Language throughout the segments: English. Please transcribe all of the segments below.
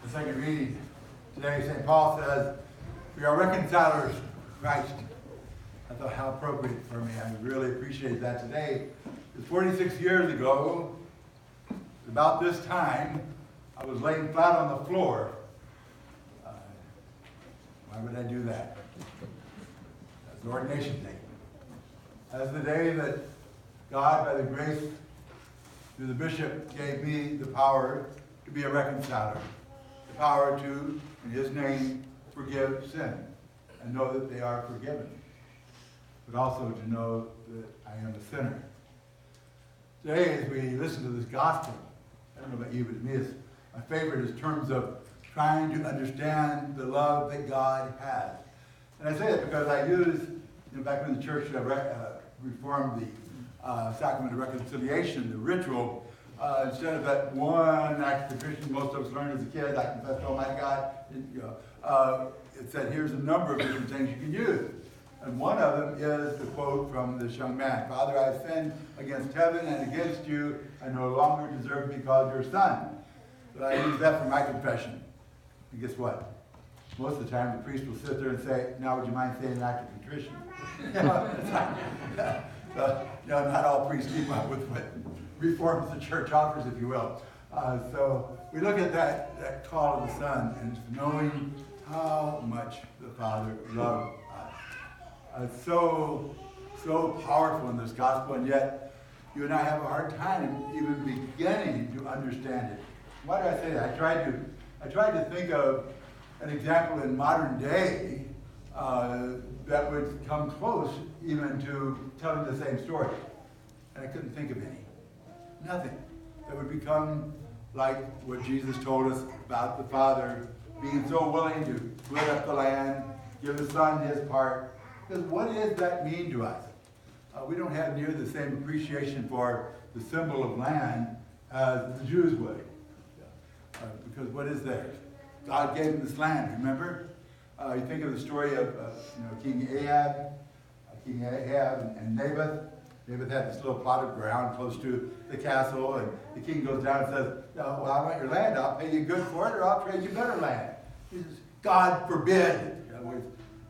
The second reading today, St. Paul says, we are reconcilers to Christ. I thought how appropriate for me. I really appreciate that today. It's 46 years ago, about this time, I was laying flat on the floor. Why would I do that? That's the ordination day. That's the day that God, by the grace through the bishop, gave me the power to be a reconciler. The power to, in his name, forgive sin and know that they are forgiven. But also to know that I am a sinner. Today, as we listen to this gospel, I don't know about you, but to me, it's my favorite in terms of trying to understand the love that God has. And I say that because I used, back when the church reformed the sacrament of reconciliation, the ritual, instead of that one act of contrition most of us learned as a kid, I confess to Almighty God, it said here's a number of different things you can use. And one of them is the quote from this young man, Father, I have sinned against heaven and against you. I no longer deserve to be called your son. But I use that for my confession. And guess what? Most of the time the priest will sit there and say, now would you mind saying an act of contrition? Not all priests keep up with what reforms the church offers, if you will. So we look at that call of the Son and knowing how much the Father loved us. It's so powerful in this gospel, and yet you and I have a hard time even beginning to understand it. Why do I say that? I tried to think of an example in modern day that would come close even to telling the same story. And I couldn't think of any. Nothing. That would become like what Jesus told us about the Father being so willing to split up the land, give the Son his part. Because what does that mean to us? We don't have near the same appreciation for the symbol of land as the Jews would. Because what is there? God gave them this land, remember? You think of the story of King Ahab and Naboth. Naboth had this little plot of ground close to the castle, and the king goes down and says, well, I want your land. I'll pay you good for it, or I'll trade you better land. He says, God forbid.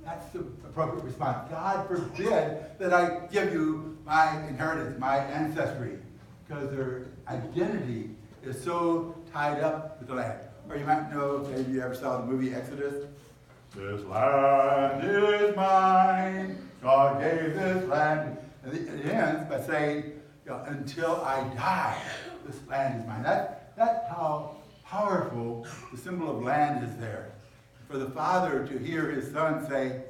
That's the appropriate response. God forbid that I give you my inheritance, my ancestry, because their identity is so tied up with the land. Or you might know, maybe you ever saw the movie Exodus. This land is mine. God gave this land. And it ends by saying, until I die, this land is mine. That's how powerful the symbol of land is there. For the Father to hear his Son say,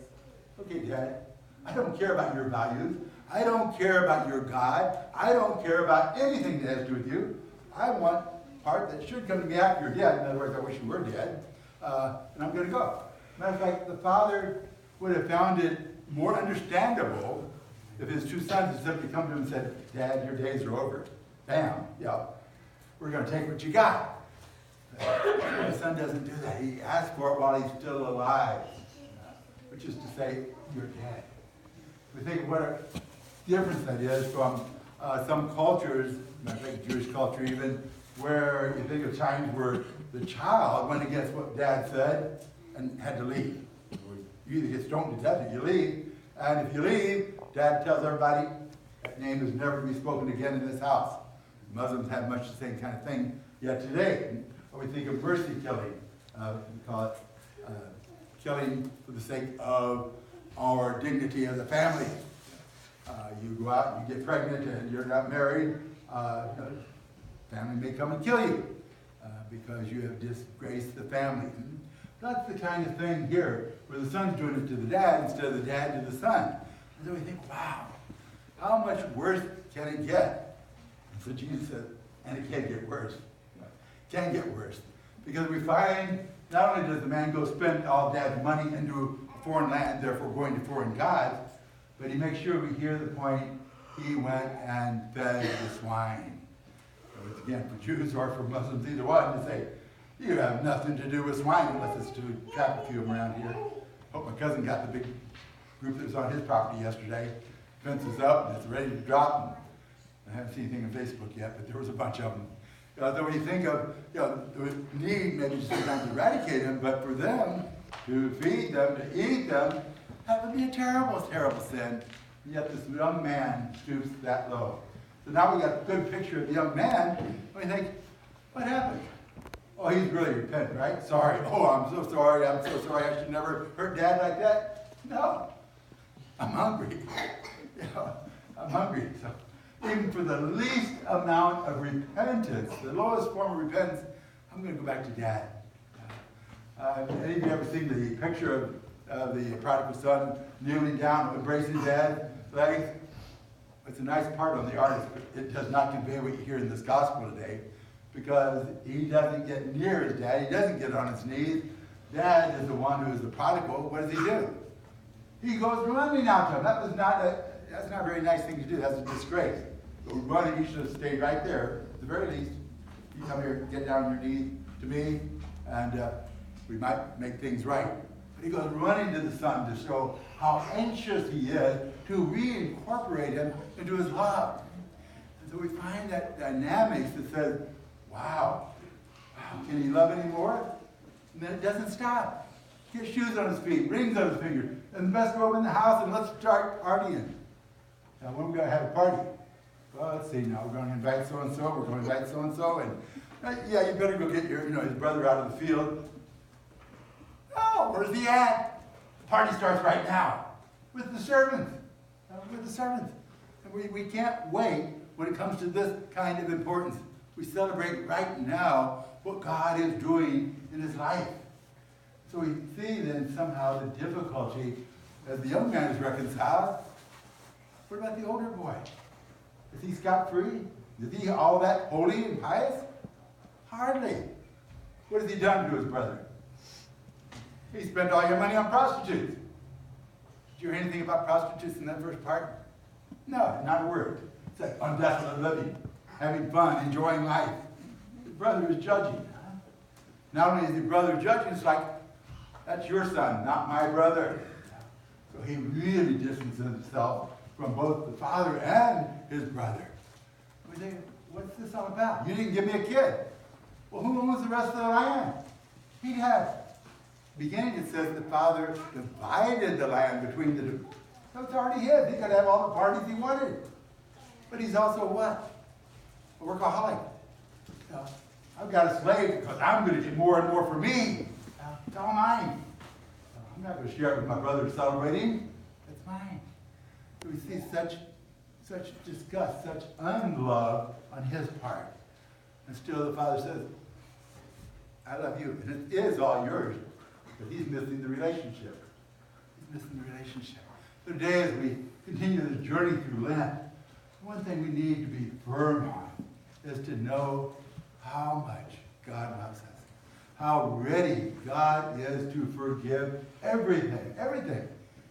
okay, Dad, I don't care about your values. I don't care about your God. I don't care about anything that has to do with you. I want part that should come to me after you're dead. In other words, I wish you were dead. And I'm going to go. Matter of fact, the Father would have found it more understandable if his two sons had simply come to him and said, Dad, your days are over. Bam, we're going to take what you got. The Son doesn't do that. He asks for it while he's still alive, which is to say, you're dead. We think what a difference that is from some cultures, I think Jewish culture even, where you think of times where the child went against what Dad said and had to leave. You either get stoned to death or you leave. And if you leave, Dad tells everybody, that name is never to be spoken again in this house. Muslims have much the same kind of thing yet today. Or we think of mercy killing. We call it killing for the sake of our dignity as a family. You go out and you get pregnant and you're not married, family may come and kill you because you have disgraced the family. That's the kind of thing here where the son's doing it to the dad instead of the dad to the son. And then we think, wow, how much worse can it get? And so Jesus said, and it can't get worse. It can get worse. Because we find not only does the man go spend all dad's money into a foreign land, therefore going to foreign gods, but he makes sure we hear the point, he went and fed the swine. So it's again for Jews or for Muslims, either one, to say, you have nothing to do with swine unless it's to trap a few of them around here. Hope my cousin got the big group that was on his property yesterday. Fence is up and it's ready to drop. And I haven't seen anything on Facebook yet, but there was a bunch of them. So when you think of, the need maybe sometimes to eradicate them, but for them to feed them, to eat them, that would be a terrible, terrible sin. And yet this young man stoops that low. So now we got a good picture of the young man, and we think, what happened? Oh, he's really repentant, right? Sorry. Oh, I'm so sorry. I should never hurt Dad like that. No. I'm hungry. I'm hungry. So even for the least amount of repentance, the lowest form of repentance, I'm going to go back to Dad. Any of you ever seen the picture of the prodigal son kneeling down, embracing Dad's legs? It's a nice part on the artist, but it does not convey what you hear in this gospel today, because he doesn't get near his dad. He doesn't get on his knees. Dad is the one who is the prodigal. What does he do? He goes running out to him. That's not a very nice thing to do. That's a disgrace. So running, he should have stayed right there. At the very least, you come here, get down on your knees to me, and we might make things right. But he goes running to the son to show how anxious he is to reincorporate him into his love. And so we find that dynamics that says, wow, can he love anymore? And then it doesn't stop. He has shoes on his feet, rings on his fingers, and the best robe in the house, and let's start partying. Now, when are we going to have a party? Well, let's see now. We're going to invite so-and-so, we're going to invite so-and-so, and yeah, you better go get his brother out of the field. Oh, where's he at? The party starts right now with the servants. And we can't wait when it comes to this kind of importance. We celebrate right now what God is doing in his life. So we see then somehow the difficulty as the young man is reconciled. What about the older boy? Is he scot-free? Is he all that holy and pious? Hardly. What has he done to his brother? He spent all your money on prostitutes. Did you hear anything about prostitutes in that first part? No, not a word. It's like undesolate living, having fun, enjoying life. His brother is judging. Not only is the brother judging, it's like, that's your son, not my brother. So he really distances himself from both the father and his brother. We think, what's this all about? You didn't give me a kid. Well, who owns the rest of the land? He had. Beginning, it says the father divided the land between the two. So it's already his. He could have all the parties he wanted. But he's also what? A workaholic. I've got a slave because I'm going to get more and more for me. It's all mine. I'm not going to share it with my brother celebrating. It's mine. So we see such disgust, such unlove on his part. And still the father says, I love you. And it is all yours. But he's missing the relationship. So today as we continue this journey through Lent, one thing we need to be firm on is to know how much God loves us. How ready God is to forgive everything.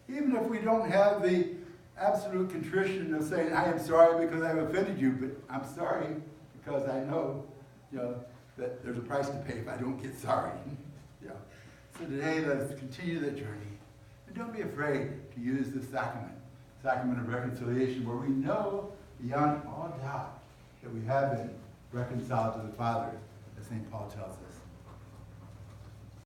Even if we don't have the absolute contrition of saying, I am sorry because I've offended you, but I'm sorry because I know, that there's a price to pay if I don't get sorry. So today, let us continue the journey. And don't be afraid to use this sacrament of reconciliation, where we know beyond all doubt that we have been reconciled to the Father, as St. Paul tells us.